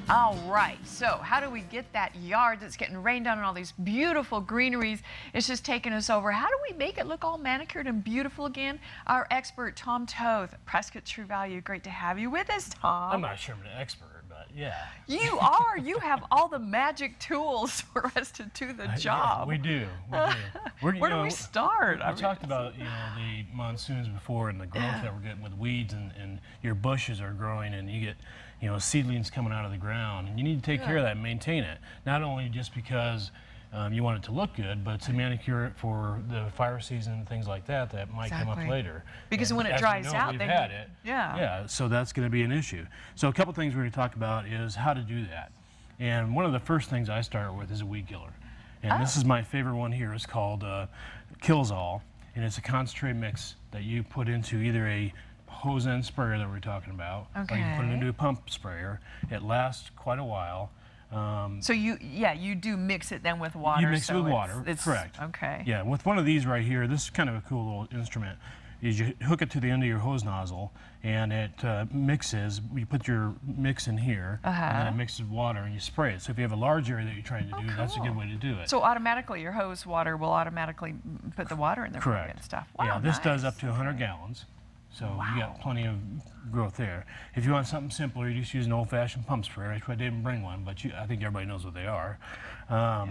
All right, so how do we get that yard that's getting rained on and all these beautiful greeneries? It's just taking us over. How do we make it look all manicured and beautiful again? Our expert, Tom Toth, Prescott True Value. Great to have you with us, Tom. I'm not sure I'm an expert, but yeah. You are. You have all the magic tools for us to do the job. Yeah, we do. Where do we start? We talked about the monsoons before and the growth that we're getting with weeds, and your bushes are growing, and you get seedlings coming out of the ground, and you need to take care of that and maintain it. Not only just because you want it to look good, but to manicure it for the fire season and things like that that might come up later. Because and when it dries out, we've had it. Yeah, so that's going to be an issue. So a couple things we're going to talk about is how to do that. And one of the first things I start with is a weed killer. And this is my favorite one here. It's called Kills All, and it's a concentrate mix that you put into either a hose end sprayer that we're talking about, or you can put it into a pump sprayer. It lasts quite a while. So you do mix it then with water. You mix it with water, correct. Okay. Yeah, with one of these right here, this is kind of a cool little instrument. Is you hook it to the end of your hose nozzle, and it mixes. You put your mix in here, and then it mixes with water, and you spray it. So if you have a large area that you're trying to do, that's a good way to do it. So automatically, your hose water will automatically put the water in there and stuff. Wow, yeah, this does up to 100 gallons. So you got plenty of growth there. If you want something simpler, you just use an old-fashioned pump sprayer. I didn't bring one, but I think everybody knows what they are. A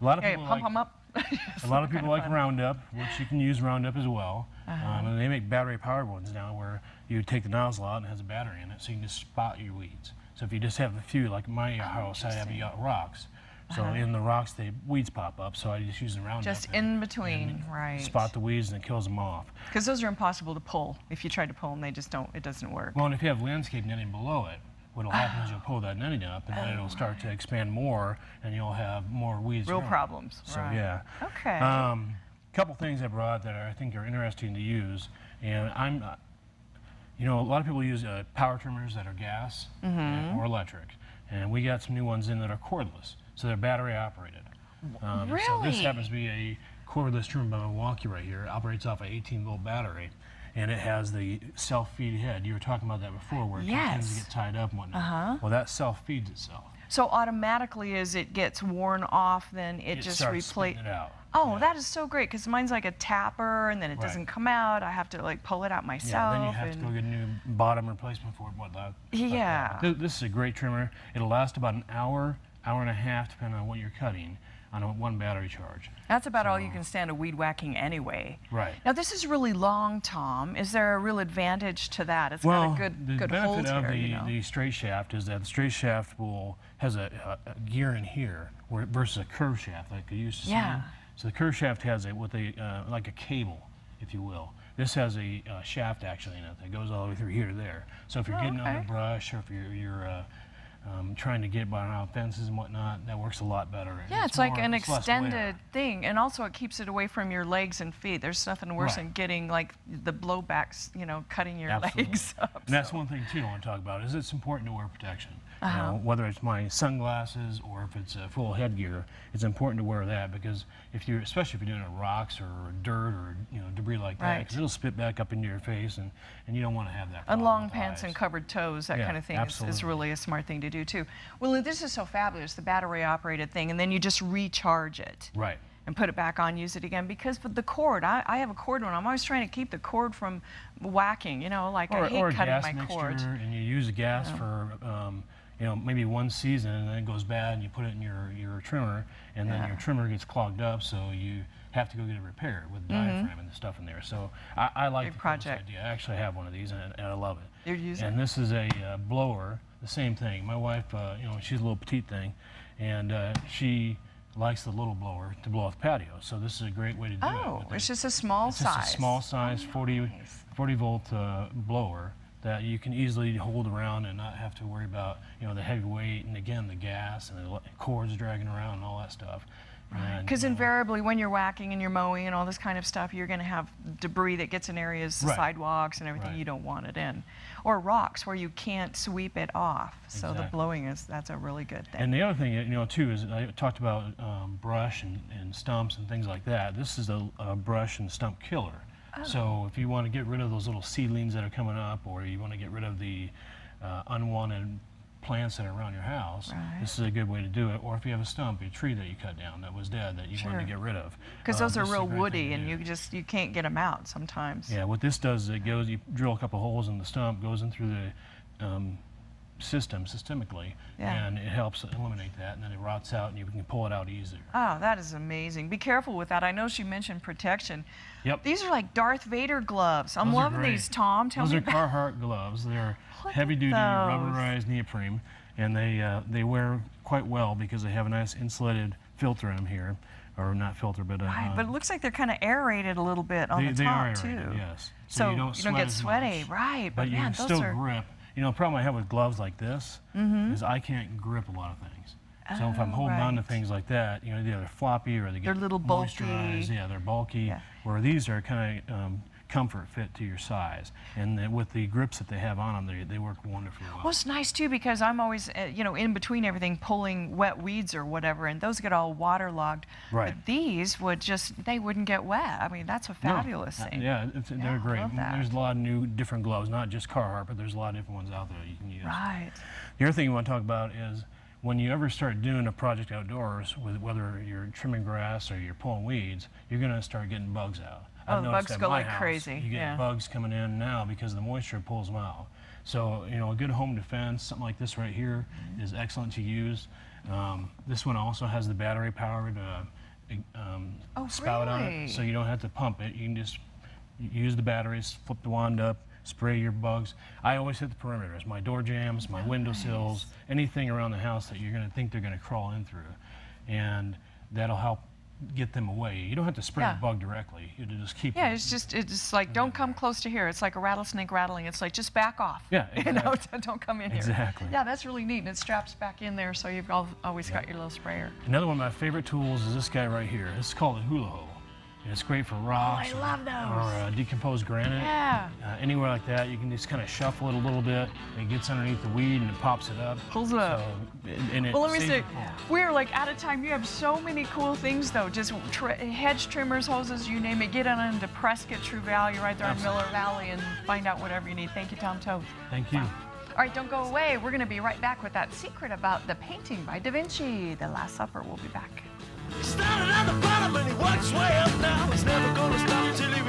lot of people pump them up. A lot of people like Roundup, which you can use Roundup as well. And they make battery-powered ones now where you take the nozzle out and it has a battery in it, so you can just spot your weeds. So if you just have a few, like my house, I have rocks. So in the rocks, the weeds pop up, so I just use the Roundup. Just in between, right. Spot the weeds and it kills them off. Because those are impossible to pull. If you try to pull them, they just don't, it doesn't work. Well, and if you have landscape netting below it, what'll happen is you'll pull that netting up, and then it'll start to expand more, and you'll have more weeds. Real problems. So yeah. Okay. Couple things I brought that I think are interesting to use, and a lot of people use power trimmers that are gas or electric, and we got some new ones in that are cordless. So they're battery operated. Really? So this happens to be a cordless trimmer by Milwaukee right here. It operates off an 18-volt battery, and it has the self-feed head. You were talking about that before, where it tends to get tied up and whatnot. Well, that self-feeds itself. So automatically, as it gets worn off, then it just replaces it out. Oh, that is so great, because mine's like a tapper, and then it doesn't come out. I have to like pull it out myself. Yeah, then you have to go get a new bottom replacement for it and whatnot. Yeah. This is a great trimmer. It'll last about an hour, hour and a half, depending on what you're cutting, on one battery charge. That's about all you can stand of weed whacking anyway. Right. Now this is really long, Tom. Is there a real advantage to that? It's got a good hold here. The benefit of the straight shaft is that the straight shaft has a gear in here versus a curved shaft like you used to see. So the curved shaft has like a cable, if you will. This has a shaft actually in it that goes all the way through here to there. So if you're getting underbrush, or if you're trying to get around fences and whatnot, that works a lot better. Yeah, it's like an extended thing, and also it keeps it away from your legs and feet. There's nothing worse than getting like the blowbacks, cutting your legs up. And that's one thing too I want to talk about, is it's important to wear protection. Whether it's my sunglasses or if it's a full headgear, it's important to wear that, because especially if you're doing it rocks or dirt or debris like that, because it'll spit back up into your face, and you don't want to have that problem. And long pants and covered toes, that kind of thing is really a smart thing to do too. Well, this is so fabulous, the battery operated thing, and then you just recharge it. Right. And put it back on, use it again. Because with the cord, I have a cord one. I'm always trying to keep the cord from whacking, like I hate cutting my cord. And you use gas for maybe one season, and then it goes bad, and you put it in your trimmer, and then your trimmer gets clogged up, so you have to go get it repaired with the diaphragm and the stuff in there. So I like the idea. I actually have one of these, and I love it. You're using it? And this is a blower, the same thing. My wife, she's a little petite thing, and she likes the little blower to blow off the patio. So this is a great way to do it. Oh, it's just a small size. It's just a small size 40 volt blower that you can easily hold around and not have to worry about the heavy weight, and again the gas and the cords dragging around and all that stuff. Because invariably when you're whacking and you're mowing and all this kind of stuff, you're going to have debris that gets in areas, sidewalks and everything you don't want it in. Or rocks where you can't sweep it off. So the blowing that's a really good thing. And the other thing, too, is I talked about brush and stumps and things like that. This is a brush and stump killer. So if you want to get rid of those little seedlings that are coming up, or you want to get rid of the unwanted plants that are around your house, Right. this is a good way to do it. Or if you have a stump, a tree that you cut down that was dead that you wanted to get rid of. Because those are this is a real great woody, thing to and do. you can't get them out sometimes. Yeah, what this does is it goes, you drill a couple holes in the stump, goes in through the systemically, Yeah. and it helps eliminate that, and then it rots out, and you can pull it out easier. Oh, that is amazing. Be careful with that. I know she mentioned protection. Yep. These are like Darth Vader gloves. I'm Those are loving great. these, Tom. Tell Those me are about. Carhartt gloves. They're Look at heavy-duty those. rubberized neoprene, and they wear quite well because they have a nice insulated filter in them here, or not filter, but Right, but it looks like they're kind of aerated a little bit on the they are top aerated, too. yes. So you don't get as sweaty, much, right? but you man, can those still are. grip. You know, the problem I have with gloves like this is I can't grip a lot of things. So if I'm Oh, holding on to right. things like that, you know, they're floppy or they get They're little bulky. moisturized. Yeah, they're bulky. Yeah. Where these are kind of comfort fit to your size, and with the grips that they have on them, they work wonderfully well. Well, it's nice too because I'm always, in between everything, pulling wet weeds or whatever, and those get all waterlogged. Right. But these they wouldn't get wet. I mean, that's a fabulous thing. Yeah, they're great. I love that. There's a lot of new, different gloves, not just Carhartt, but there's a lot of different ones out there you can use. Right. The other thing you want to talk about is when you ever start doing a project outdoors, whether you're trimming grass or you're pulling weeds, you're going to start getting bugs out. Oh, I've the noticed bugs at go my like house, crazy, You get yeah. bugs coming in now because the moisture pulls them out. So, you know, a good home defense, something like this right here, is excellent to use. This one also has the battery-powered spout on really? it, so you don't have to pump it. You can just use the batteries, flip the wand up, spray your bugs. I always hit the perimeters, my door jambs, my windowsills, anything around the house that you're going to think they're going to crawl in through, and that'll help get them away. You don't have to spray Yeah. the bug directly. You just keep Yeah, them. it's like don't come close to here. It's like a rattlesnake rattling. It's like just back off. Yeah, You know, exactly. don't come in here. Exactly. Yeah, that's really neat, and it straps back in there, so you've always got your little sprayer. Another one of my favorite tools is this guy right here. This is called a hula hoe. And it's great for rocks I love those. or decomposed granite. Yeah. Anywhere like that, you can just kind of shuffle it a little bit. It gets underneath the weed and it pops it up. Pulls it up. So, and it Well, let me saves say, the pull. we're like out of time. You have so many cool things, though. Just hedge trimmers, hoses, you name it. Get on into Prescott, True Valley, right there on Miller Valley, and find out whatever you need. Thank you, Tom Toth. Thank you. All right, don't go away. We're going to be right back with that secret about the painting by Da Vinci. The Last Supper. We'll be back. He started at the bottom and he works way up now. He's never gonna stop till he